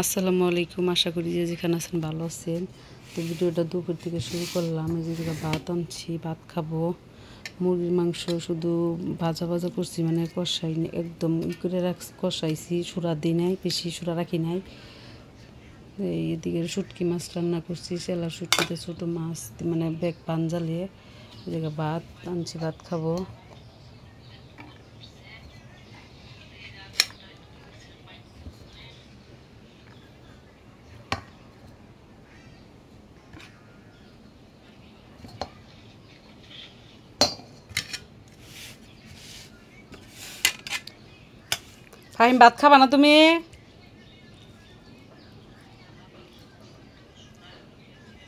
আসসালামু আলাইকুম। আশা করি যে যেখানে আছেন ভালো আছেন। তো ভিডিওটা দুপুর থেকে শুরু করলাম। এই যে ভাত আনছি, ভাত খাবো। মুরগির মাংস শুধু ভাজা ভাজা করছি, মানে কষাই একদম করে কষাইছি, সুরা দিই নাই, বেশি সুরা রাখি নাই। এদিকে শুটকি মাছ রান্না করছি, সেলা শুটকিতে ছোটো মাছ মানে বেগ পান জ্বালিয়ে। এদিকে ভাত আনছি, ভাত খাবো। ফাহিম, ভাত খাবা না তুমি?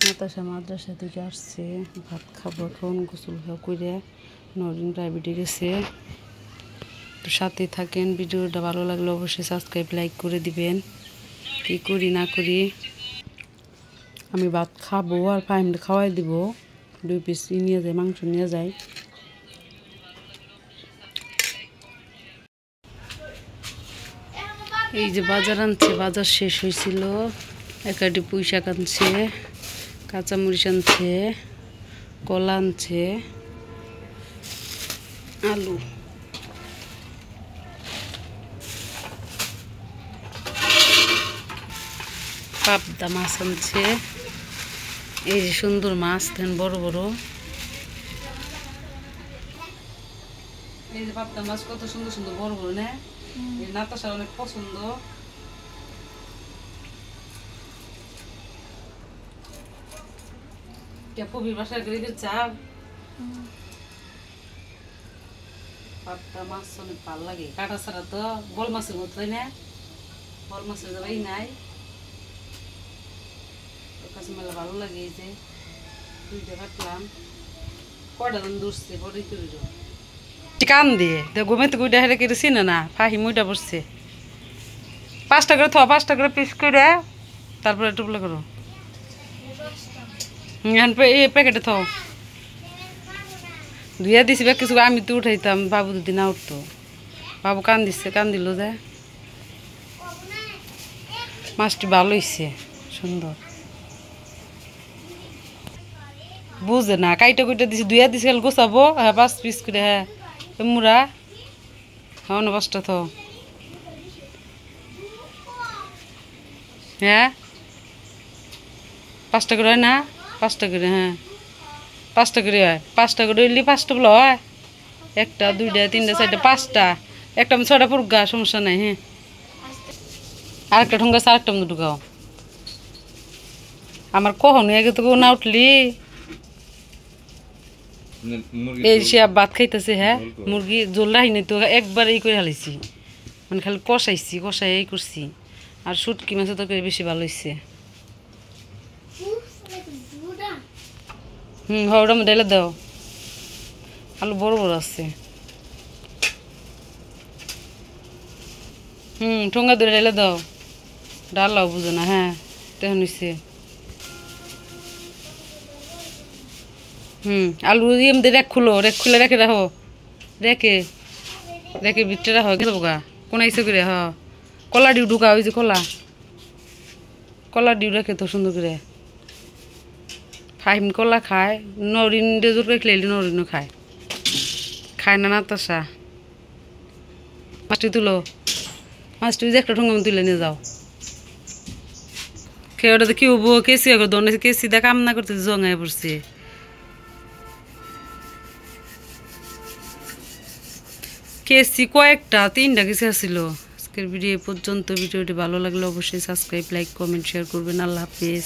নাতাশা মাদ্রাসা থেকে আসছে, ভাত খাবো এখন। গোসল করে নরিন প্রাইভেটে গেছে। তো সাথে থাকেন। ভিডিওটা ভালো লাগলে অবশ্যই সাবস্ক্রাইব লাইক করে দিবেন। কি করি না করি আমি ভাত খাবো আর ফাহিমটা খাওয়াই দিব। 2 পিস নিয়ে যায়, মাংস নিয়ে যায়। এই যে বাজার আনছে, বাজার শেষ হয়েছিল। একাটি পুঁই শাক আনছে, কাঁচামরিচ আনছে, কলা আনছে, আলু, পাবদা মাছ আনছে। এই যে সুন্দর মাছ, দেন বড় বড়। এই যে পাবদা মাছ কত সুন্দর সুন্দর বড় বড়, না? নাতাশার অনেক পছন্দ। কবির বাসায় গরিবের চাপ। পাবদা মাছ অনেক ভালো লাগে, কাটা ছাড়া তো বল মাছের মতো, তাই না? বল মাছের যাবাই নাই, ওর কাছে মেলা ভালো লাগে। এই যে 2টা কাটলাম, কয়টা দিন দূরছে বড়ই করে কান দিয়ে ঘুমেতে গুইটা হেরে কেটেছি না ফাহিম ওইটা পড়ছে। 5টা করে 5টা করে পিস করে, তারপরে টুকলো করো। এই প্যাকেটে থাও, ধুইয়া দিছি বা কিছু। আমি তো উঠাইতাম, বাবু যদি না উঠতো। বাবু কান দিচ্ছে, কান দিল যে। মাছটি ভালো হয়েছে, সুন্দর। বুঝে না, কাইটা কুইটা দিছি, ধুইয়া দিছি, খালি গোছাবো। হ্যাঁ 5 পিস করে, হ্যাঁ মুড়া। হ্যাঁ না 5টা থাও। হ্যাঁ 5টা করে হয় না? 5টা করে, হ্যাঁ 5টা করে হয়। 5টা করে হইলে 5টা বলে হয়। 1টা 2টা 3টা 4টা 5টা, একটা 6টা ফুরগা, সমস্যা নাই। হ্যাঁ আরেকটা ঠোঙ্গা, 4টা মতো ঢুকাও। আমার কখন আগে তো না উঠলি। এই সে ভাত খাইতেছে। হ্যাঁ মুরগি জোল রাহি নাই তো, একবার এই করে হালাইছি, মানে খালি কষাইছি, কষাই এই করছি। আর শুটকি মাছের তরকারি বেশি ভালো হয়েছে। ওটা ডাইলে দাও, আলু বড় বড় আছে। ঠোঙ্গা ধরে ডাইলে দাও, ডালাও বুঝো না। হ্যাঁ তেমন হয়েছে। আলু এমনি রেক খুলো, রেক খুলে রেখে রাখো, রেখে রেখে ভিতরে রাখো। গেছো গা কোন আইসে করে। হ কলা ডিউ ঢুকা, ওই যে কলা ডিউ রেখে তো সুন্দর করে। ফাহিম কলা খায়, নরিন ডেজুর রেখলে নরিনও খায়। খায় না নাতাশা। মাছটি তুলো, মাছটি যে একটা ঠোঙ্গা তুলে নিয়ে যাও। খেয়ে ওটা তো কি হবো, কেসি আগে দোনে কেসি দেখ কাম না করতে জঙায় পড়ছে। কেসি কয়েকটা, 3টা কেসি আসছিল। আজকের ভিডিও পর্যন্ত। ভিডিওটি ভালো লাগলে অবশ্যই সাবস্ক্রাইব লাইক কমেন্ট শেয়ার করবেন। আল্লাহ হাফেজ।